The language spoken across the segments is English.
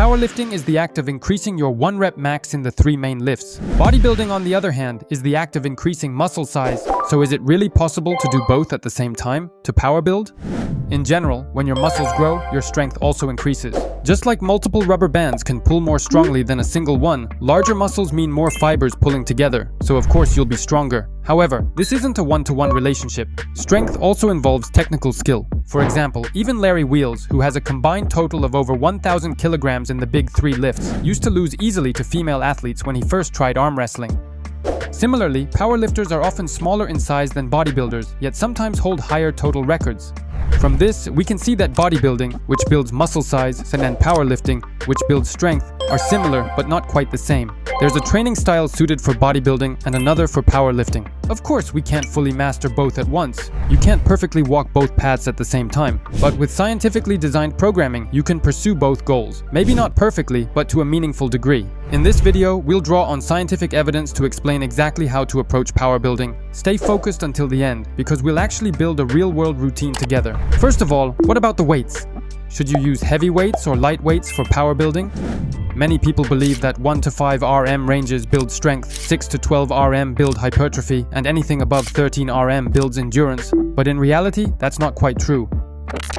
Powerlifting is the act of increasing your 1 rep max in the 3 main lifts. Bodybuilding, on the other hand, is the act of increasing muscle size. So is it really possible to do both at the same time, to power build? In general, when your muscles grow, your strength also increases. Just like multiple rubber bands can pull more strongly than a single one, larger muscles mean more fibers pulling together, so of course you'll be stronger. However, this isn't a one-to-one relationship. Strength also involves technical skill. For example, even Larry Wheels, who has a combined total of over 1,000 kilograms in the big 3 lifts, used to lose easily to female athletes when he first tried arm wrestling. Similarly, powerlifters are often smaller in size than bodybuilders, yet sometimes hold higher total records. From this, we can see that bodybuilding, which builds muscle size, and powerlifting, which builds strength, are similar but not quite the same. There's a training style suited for bodybuilding and another for powerlifting. Of course, we can't fully master both at once. You can't perfectly walk both paths at the same time. But with scientifically designed programming, you can pursue both goals. Maybe not perfectly, but to a meaningful degree. In this video, we'll draw on scientific evidence to explain exactly how to approach power building. Stay focused until the end, because we'll actually build a real-world routine together. First of all, what about the weights? Should you use heavy weights or light weights for power building? Many people believe that 1 to 5 RM ranges build strength, 6 to 12 RM build hypertrophy, and anything above 13 RM builds endurance. But in reality, that's not quite true.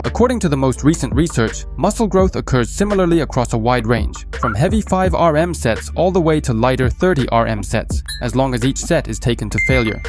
According to the most recent research, muscle growth occurs similarly across a wide range, from heavy 5 RM sets all the way to lighter 30 RM sets, as long as each set is taken to failure.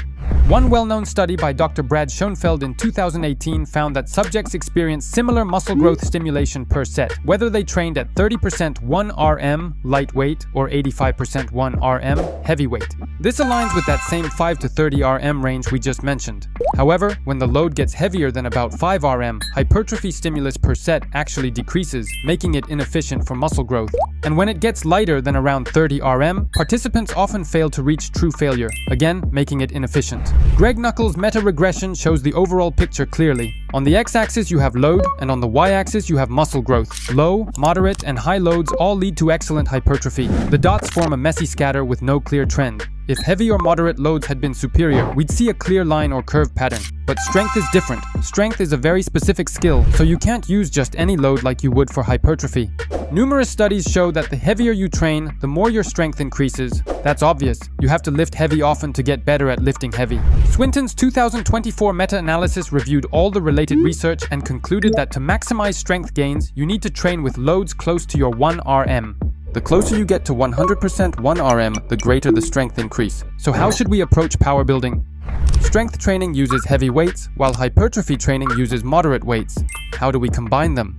One well-known study by Dr. Brad Schoenfeld in 2018 found that subjects experienced similar muscle growth stimulation per set, whether they trained at 30% 1 RM lightweight or 85% 1 RM heavyweight. This aligns with that same 5 to 30 RM range we just mentioned. However, when the load gets heavier than about 5 RM, hypertrophy stimulus per set actually decreases, making it inefficient for muscle growth. And when it gets lighter than around 30 RM, participants often fail to reach true failure, again making it inefficient. Greg Knuckles' meta-regression shows the overall picture clearly. On the x-axis you have load, and on the y-axis you have muscle growth. Low, moderate, and high loads all lead to excellent hypertrophy. The dots form a messy scatter with no clear trend. If heavy or moderate loads had been superior, we'd see a clear line or curve pattern. But strength is different. Strength is a very specific skill, so you can't use just any load like you would for hypertrophy. Numerous studies show that the heavier you train, the more your strength increases. That's obvious. You have to lift heavy often to get better at lifting heavy. Swinton's 2024 meta-analysis reviewed all the related research and concluded that to maximize strength gains, you need to train with loads close to your 1 RM. The closer you get to 100% 1 RM, the greater the strength increase. So how should we approach power building? Strength training uses heavy weights, while hypertrophy training uses moderate weights. How do we combine them?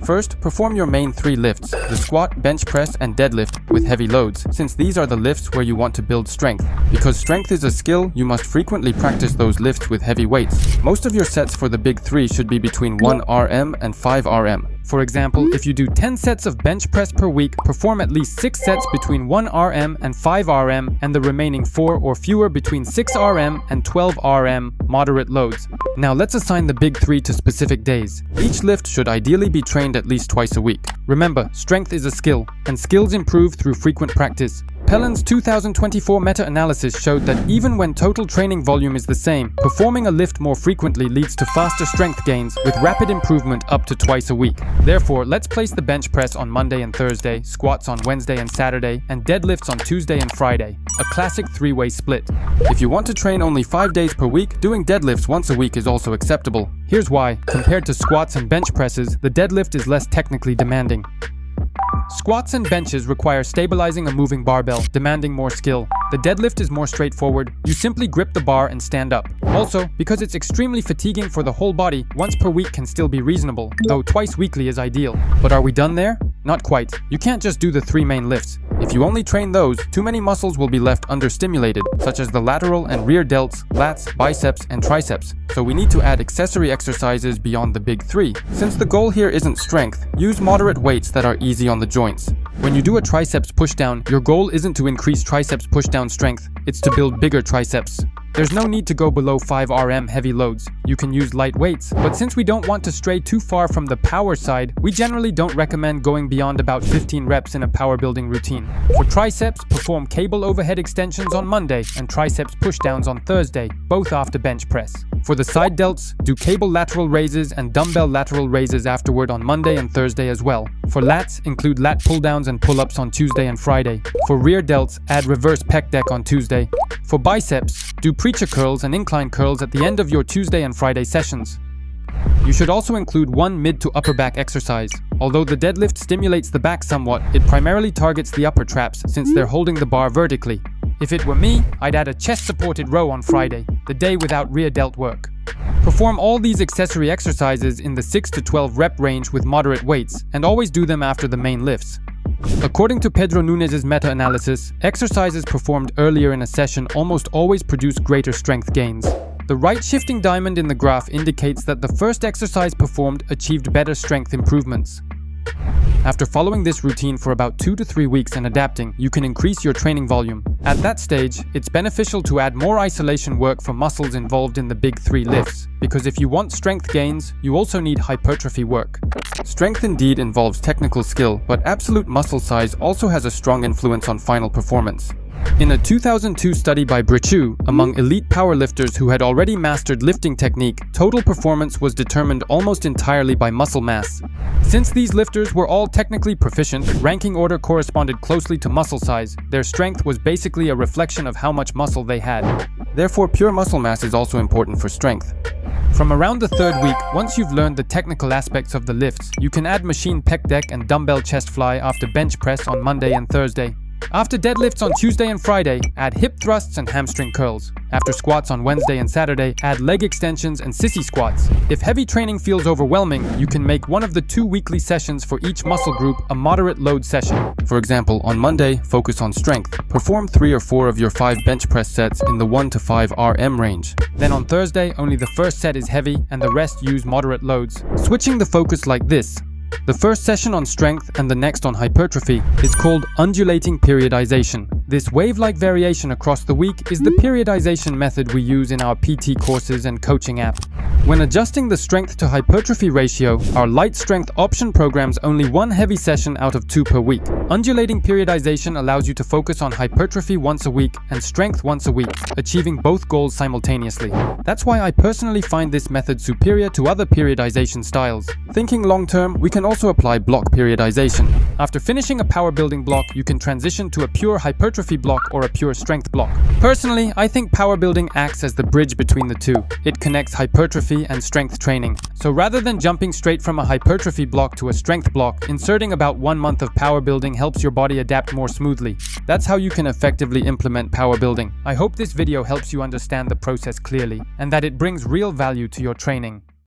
First, perform your main 3 lifts, the squat, bench press, and deadlift, with heavy loads, since these are the lifts where you want to build strength. Because strength is a skill, you must frequently practice those lifts with heavy weights. Most of your sets for the big 3 should be between 1 RM and 5 RM. For example, if you do 10 sets of bench press per week, perform at least 6 sets between 1 RM and 5 RM, and the remaining 4 or fewer between 6 RM and 12 RM moderate loads. Now let's assign the big 3 to specific days. Each lift should ideally be trained at least twice a week. Remember, strength is a skill, and skills improve through frequent practice. Pellin's 2024 meta-analysis showed that even when total training volume is the same, performing a lift more frequently leads to faster strength gains with rapid improvement up to twice a week. Therefore, let's place the bench press on Monday and Thursday, squats on Wednesday and Saturday, and deadlifts on Tuesday and Friday. A classic 3-way split. If you want to train only 5 days per week, doing deadlifts once a week is also acceptable. Here's why. Compared to squats and bench presses, the deadlift is less technically demanding. Squats and benches require stabilizing a moving barbell, demanding more skill. The deadlift is more straightforward. You simply grip the bar and stand up. Also, because it's extremely fatiguing for the whole body, once per week can still be reasonable, though twice weekly is ideal. But are we done there? Not quite. You can't just do the 3 main lifts. If you only train those, too many muscles will be left understimulated, such as the lateral and rear delts, lats, biceps, and triceps. So we need to add accessory exercises beyond the big 3. Since the goal here isn't strength, use moderate weights that are easy on the joints. When you do a triceps pushdown, your goal isn't to increase triceps pushdown strength, it's to build bigger triceps. There's no need to go below 5 RM heavy loads. You can use light weights, but since we don't want to stray too far from the power side, we generally don't recommend going beyond about 15 reps in a power building routine. For triceps, perform cable overhead extensions on Monday and triceps pushdowns on Thursday, both after bench press. For the side delts, do cable lateral raises and dumbbell lateral raises afterward on Monday and Thursday as well. For lats, include lat pull-downs and pull-ups on Tuesday and Friday. For rear delts, add reverse pec deck on Tuesday. For biceps, do preacher curls and incline curls at the end of your Tuesday and Friday sessions. You should also include one mid to upper back exercise. Although the deadlift stimulates the back somewhat, it primarily targets the upper traps since they're holding the bar vertically. If it were me, I'd add a chest-supported row on Friday, the day without rear delt work. Perform all these accessory exercises in the 6 to 12 rep range with moderate weights, and always do them after the main lifts. According to Pedro Nunes's meta-analysis, exercises performed earlier in a session almost always produce greater strength gains. The right shifting diamond in the graph indicates that the first exercise performed achieved better strength improvements. After following this routine for about 2 to 3 weeks and adapting, you can increase your training volume. At that stage, it's beneficial to add more isolation work for muscles involved in the big 3 lifts, because if you want strength gains, you also need hypertrophy work. Strength indeed involves technical skill, but absolute muscle size also has a strong influence on final performance. In a 2002 study by Brichu, among elite powerlifters who had already mastered lifting technique, total performance was determined almost entirely by muscle mass. Since these lifters were all technically proficient, ranking order corresponded closely to muscle size. Their strength was basically a reflection of how much muscle they had. Therefore, pure muscle mass is also important for strength. From around the 3rd week, once you've learned the technical aspects of the lifts, you can add machine pec deck and dumbbell chest fly after bench press on Monday and Thursday. After deadlifts on Tuesday and Friday, add hip thrusts and hamstring curls. After squats on Wednesday and Saturday, add leg extensions and sissy squats. If heavy training feels overwhelming, you can make one of the 2 weekly sessions for each muscle group a moderate load session. For example, on Monday, focus on strength. Perform 3 or 4 of your 5 bench press sets in the 1 to 5 RM range. Then on Thursday, only the first set is heavy and the rest use moderate loads. Switching the focus like this. The first session on strength and the next on hypertrophy is called undulating periodization. This wave-like variation across the week is the periodization method we use in our PT courses and coaching app. When adjusting the strength to hypertrophy ratio, our light strength option programs only 1 heavy session out of 2 per week. Undulating periodization allows you to focus on hypertrophy once a week and strength once a week, achieving both goals simultaneously. That's why I personally find this method superior to other periodization styles. Thinking long-term, we can also apply block periodization. After finishing a power building block, you can transition to a pure hypertrophy block or a pure strength block. Personally, I think power building acts as the bridge between the two. It connects hypertrophy and strength training. So rather than jumping straight from a hypertrophy block to a strength block, inserting about 1 month of power building helps your body adapt more smoothly. That's how you can effectively implement power building. I hope this video helps you understand the process clearly and that it brings real value to your training.